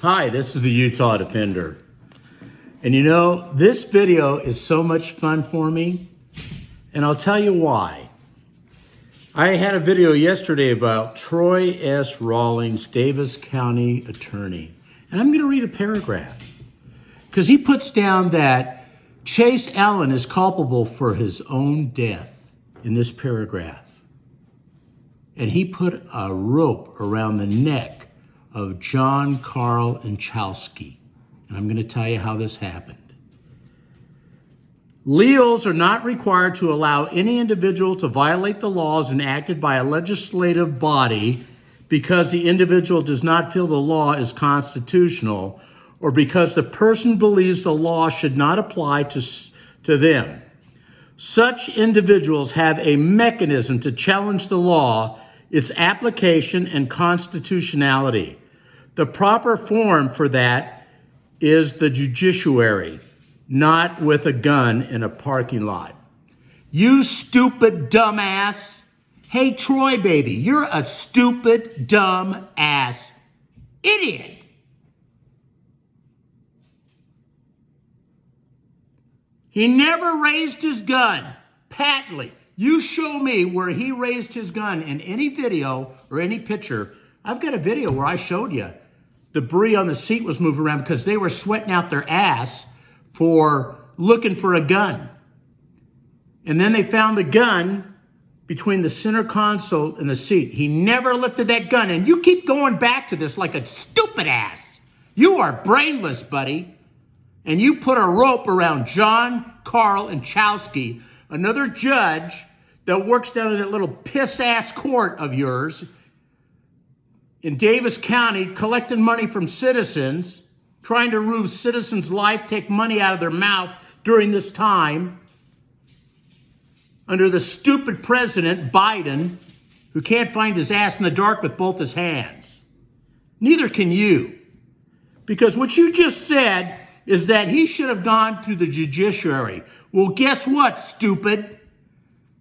Hi, this is the Utah Defender. And you know, this video is so much fun for me, and I'll tell you why. I had a video yesterday about Tory S. Rawlings, Davis County Attorney. And I'm going to read a paragraph because he puts down that Chase Allen is culpable for his own death in this paragraph. And he put a rope around the neck of John Carl Ynchausti. And I'm going to tell you how this happened. Legals are not required to allow any individual to violate the laws enacted by a legislative body because the individual does not feel the law is constitutional or because the person believes the law should not apply to them. Such individuals have a mechanism to challenge the law, its application, and constitutionality. The proper form for that is the judiciary, not with a gun in a parking lot. You stupid dumbass. Hey, Troy, baby, you're a stupid, dumb ass idiot. He never raised his gun, patently. You show me where he raised his gun in any video or any picture. I've got a video where I showed you. Debris on the seat was moving around because they were sweating out their ass for looking for a gun. And then they found the gun between the center console and the seat. He never lifted that gun. And you keep going back to this like a stupid ass. You are brainless, buddy. And you put a rope around John Carl Ynchausti, another judge that works down in that little piss-ass court of yours in Davis County, collecting money from citizens, trying to ruin citizens' life, take money out of their mouth during this time, under the stupid president, Biden, who can't find his ass in the dark with both his hands. Neither can you. Because what you just said is that he should have gone through the judiciary. Well, guess what, stupid?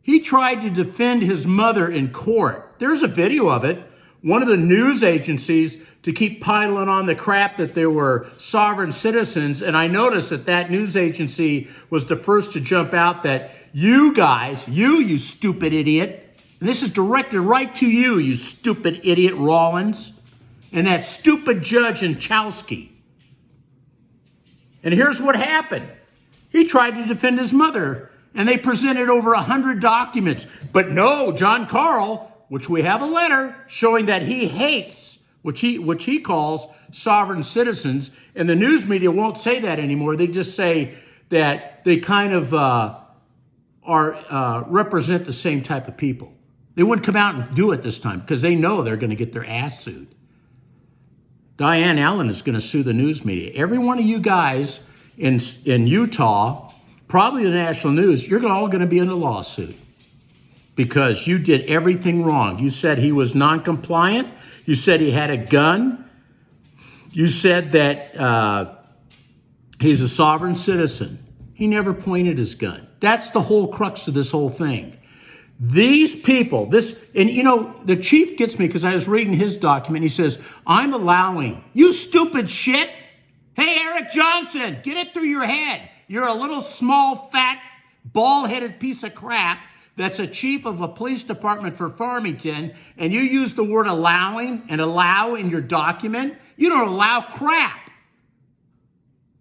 He tried to defend his mother in court. There's a video of it. One of the news agencies to keep piling on the crap that there were sovereign citizens. And I noticed that that news agency was the first to jump out that you guys, you stupid idiot, and this is directed right to you, you stupid idiot Rawlings, and that stupid judge Ynchausti. And here's what happened. He tried to defend his mother, and they presented over 100 documents. But no, John Carl, which we have a letter showing that he hates, which he calls sovereign citizens, and the news media won't say that anymore. They just say that they kind of represent the same type of people. They wouldn't come out and do it this time because they know they're going to get their ass sued. Diane Allen is going to sue the news media. Every one of you guys in Utah, probably the national news, you're all going to be in a lawsuit because you did everything wrong. You said he was non-compliant. You said he had a gun. You said that he's a sovereign citizen. He never pointed his gun. That's the whole crux of this whole thing. These people, and you know, the chief gets me because I was reading his document. He says, I'm allowing, you stupid shit. Hey, Eric Johnson, get it through your head. You're a little small, fat, bald-headed piece of crap that's a chief of a police department for Farmington, and you use the word allowing and allow in your document. You don't allow crap.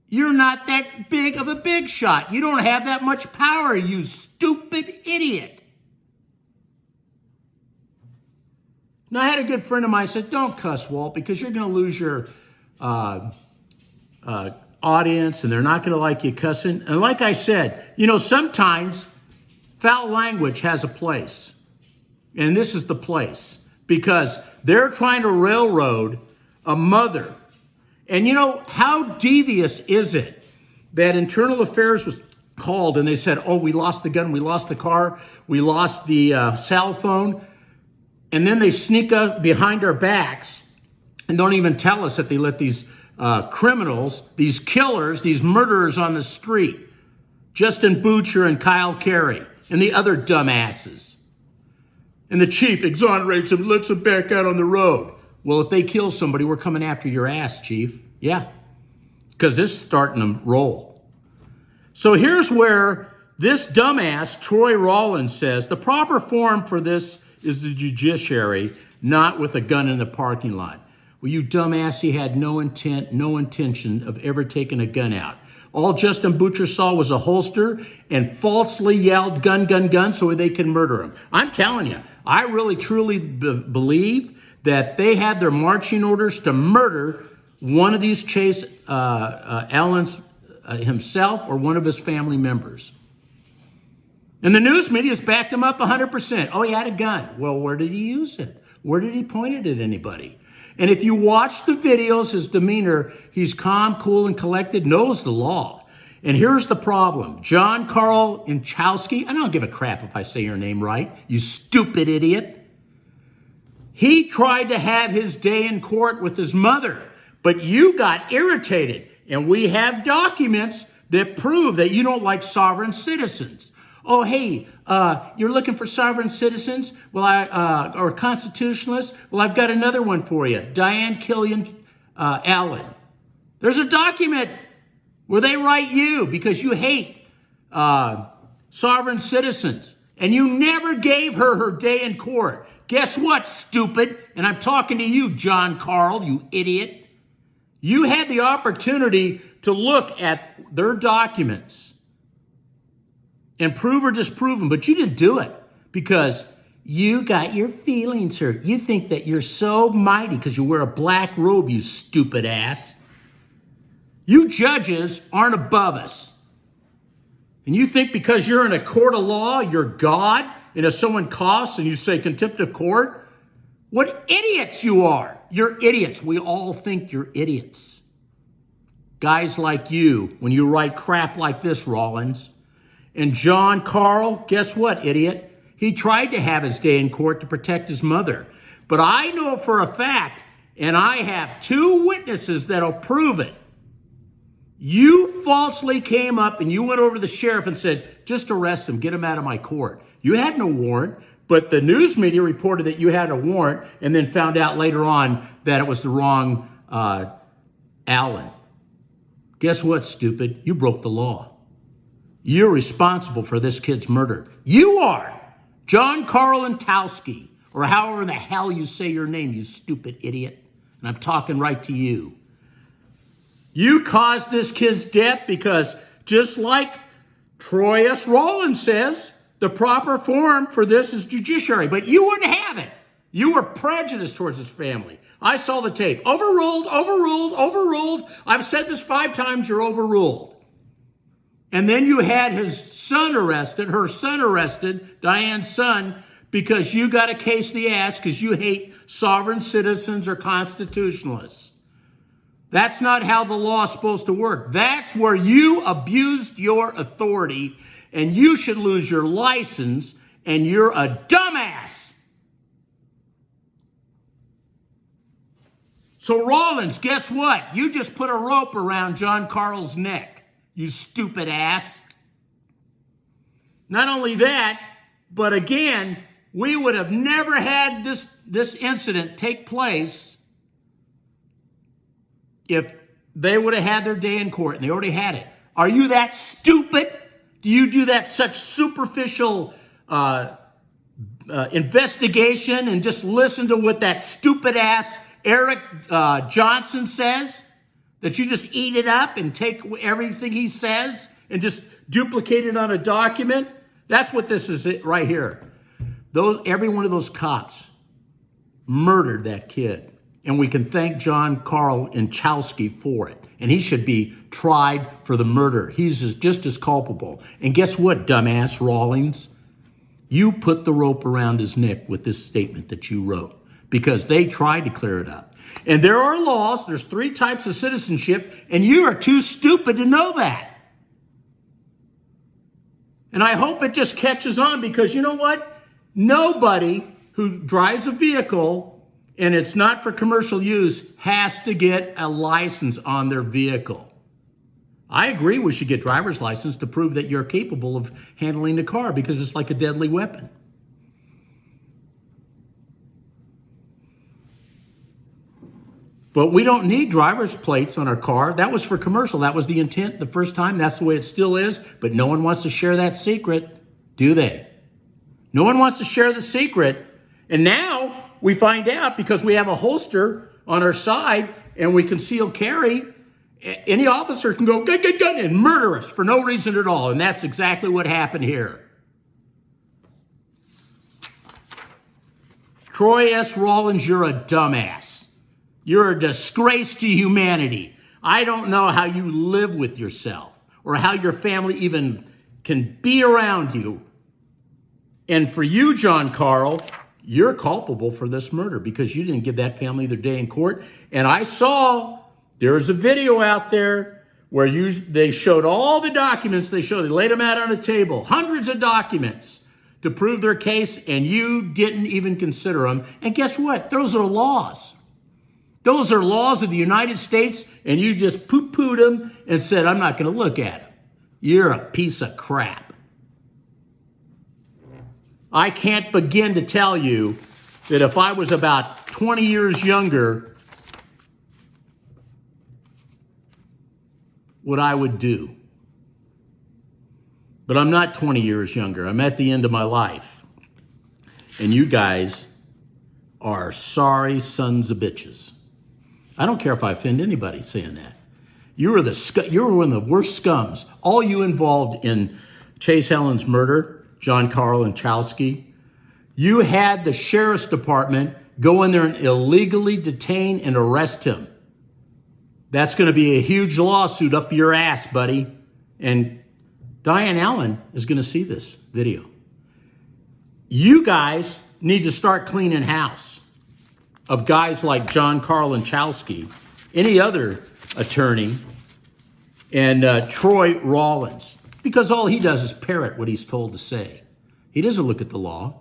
You're not that big of a big shot. You don't have that much power, you stupid idiot. Now, I had a good friend of mine said, don't cuss, Walt, because you're going to lose your audience, and they're not going to like you cussing. And like I said, you know, sometimes foul language has a place. And this is the place. Because they're trying to railroad a mother. And you know, how devious is it that Internal Affairs was called and they said, oh, we lost the gun, we lost the car, we lost the cell phone. And then they sneak up behind our backs and don't even tell us that they let these criminals, these killers, these murderers on the street, Justin Butcher and Kyle Carey and the other dumbasses. And the chief exonerates him, lets him back out on the road. Well, if they kill somebody, we're coming after your ass, Chief. Yeah, because this is starting to roll. So here's where this dumbass, Tory Rawlings, says the proper forum for this is the judiciary, not with a gun in the parking lot. Well, you dumbass, he had no intent, no intention of ever taking a gun out. All Justin Butcher saw was a holster and falsely yelled gun, gun, gun so they can murder him. I'm telling you, I really truly believe that they had their marching orders to murder one of these Chase Allen's himself or one of his family members. And the news media has backed him up 100%. Oh, he had a gun. Well, where did he use it? Where did he point it at anybody? And if you watch the videos, his demeanor, he's calm, cool, and collected, knows the law. And here's the problem. John Carl Ynchausti, and I don't give a crap if I say your name right, you stupid idiot. He tried to have his day in court with his mother, but you got irritated. And we have documents that prove that you don't like sovereign citizens. Oh, hey, you're looking for sovereign citizens? Well, or constitutionalists? Well, I've got another one for you. Diane Killian Allen. There's a document where they write you because you hate sovereign citizens. And you never gave her day in court. Guess what, stupid? And I'm talking to you, John Carl, you idiot. You had the opportunity to look at their documents and prove or disprove them, but you didn't do it because you got your feelings hurt. You think that you're so mighty because you wear a black robe, you stupid ass. You judges aren't above us. And you think because you're in a court of law, you're God, and if someone coughs and you say contempt of court, what idiots you are. You're idiots. We all think you're idiots. Guys like you, when you write crap like this, Rawlings. And John Carl, guess what, idiot? He tried to have his day in court to protect his mother. But I know for a fact, and I have 2 witnesses that'll prove it. You falsely came up and you went over to the sheriff and said, just arrest him, get him out of my court. You had no warrant, but the news media reported that you had a warrant and then found out later on that it was the wrong Allen. Guess what, stupid? You broke the law. You're responsible for this kid's murder. You are. John Carl Ynchausti, or however the hell you say your name, you stupid idiot. And I'm talking right to you. You caused this kid's death because just like Tory Rawlings says, the proper forum for this is judiciary, but you wouldn't have it. You were prejudiced towards his family. I saw the tape. Overruled, overruled, overruled. I've said this 5 times, you're overruled. And then you had his son arrested, her son arrested, Diane's son, because you got a case of the ass because you hate sovereign citizens or constitutionalists. That's not how the law is supposed to work. That's where you abused your authority, and you should lose your license, and you're a dumbass. So Rawlings, guess what? You just put a rope around John Carl's neck, you stupid ass. Not only that, but again, we would have never had this incident take place if they would have had their day in court, and they already had it. Are you that stupid? Do you do that such superficial investigation and just listen to what that stupid ass Eric Johnson says? That you just eat it up and take everything he says and just duplicate it on a document? That's what this is right here. Every one of those cops murdered that kid. And we can thank John Carl Ynchausti for it. And he should be tried for the murder. He's just as culpable. And guess what, dumbass Rawlings? You put the rope around his neck with this statement that you wrote because they tried to clear it up. And there are laws. There's 3 types of citizenship, and you are too stupid to know that. And I hope it just catches on because you know what? Nobody who drives a vehicle and it's not for commercial use has to get a license on their vehicle. I agree we should get driver's license to prove that you're capable of handling the car because it's like a deadly weapon. But we don't need driver's plates on our car. That was for commercial. That was the intent the first time. That's the way it still is. But no one wants to share that secret, do they? No one wants to share the secret. And now we find out because we have a holster on our side and we conceal carry. Any officer can go, gun, gun, gun, and murder us for no reason at all. And that's exactly what happened here. Tory S. Rawlings, you're a dumbass. You're a disgrace to humanity. I don't know how you live with yourself or how your family even can be around you. And for you, John Carl, you're culpable for this murder because you didn't give that family their day in court. And I saw there's a video out there where they showed all the documents they laid them out on a table, hundreds of documents to prove their case, and you didn't even consider them. And guess what? Those are laws. Those are laws of the United States, and you just poo-pooed them and said, I'm not going to look at them. You're a piece of crap. I can't begin to tell you that if I was about 20 years younger, what I would do. But I'm not 20 years younger. I'm at the end of my life. And you guys are sorry sons of bitches. I don't care if I offend anybody saying that. You were one of the worst scums. All you involved in Chase Helen's murder, John Carl Ynchausti. You had the sheriff's department go in there and illegally detain and arrest him. That's going to be a huge lawsuit up your ass, buddy. And Diane Allen is going to see this video. You guys need to start cleaning house of guys like John Carl Ynchausti, any other attorney, and Tory Rawlings, because all he does is parrot what he's told to say. He doesn't look at the law.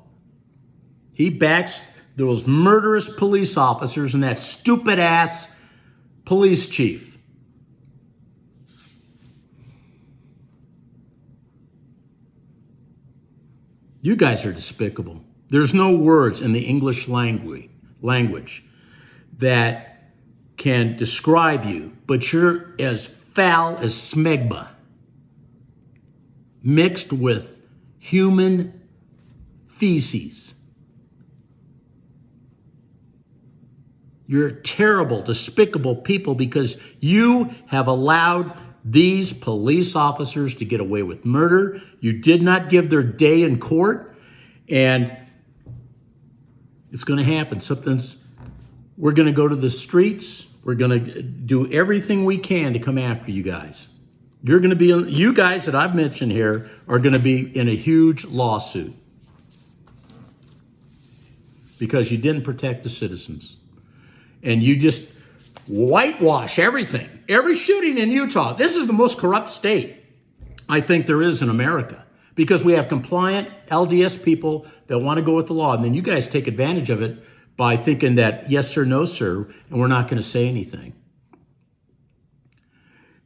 He backs those murderous police officers and that stupid-ass police chief. You guys are despicable. There's no words in the English language that can describe you, but you're as foul as smegma, mixed with human feces. You're terrible, despicable people because you have allowed these police officers to get away with murder. You did not give their day in court, and it's going to happen. We're going to go to the streets. We're going to do everything we can to come after you guys. You guys that I've mentioned here are going to be in a huge lawsuit because you didn't protect the citizens. And you just whitewash everything. Every shooting in Utah. This is the most corrupt state I think there is in America because we have compliant LDS people that want to go with the law. And then you guys take advantage of it by thinking that yes, sir, no, sir, and we're not going to say anything.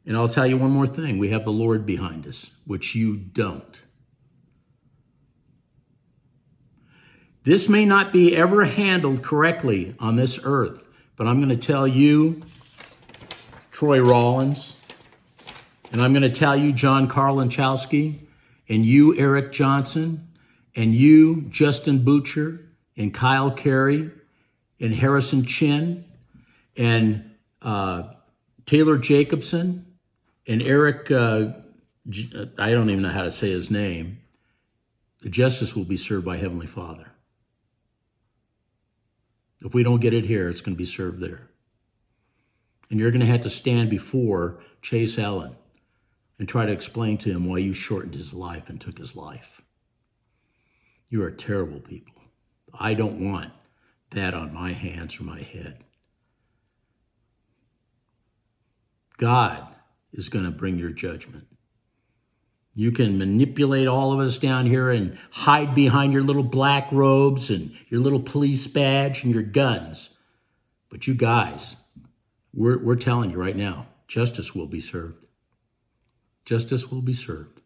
And I'll tell you one more thing. We have the Lord behind us, which you don't. This may not be ever handled correctly on this earth, but I'm going to tell you, Tory Rawlings, and I'm going to tell you, John Carl Ynchausti, and you, Eric Johnson, and you, Justin Butcher, and Kyle Carey, and Harrison Chin, and Taylor Jacobson, and Eric, I don't even know how to say his name. The justice will be served by Heavenly Father. If we don't get it here, it's going to be served there. And you're going to have to stand before Chase Allen and try to explain to him why you shortened his life and took his life. You are terrible people. I don't want that on my hands or my head. God is going to bring your judgment. You can manipulate all of us down here and hide behind your little black robes and your little police badge and your guns. But you guys, we're telling you right now, justice will be served. Justice will be served.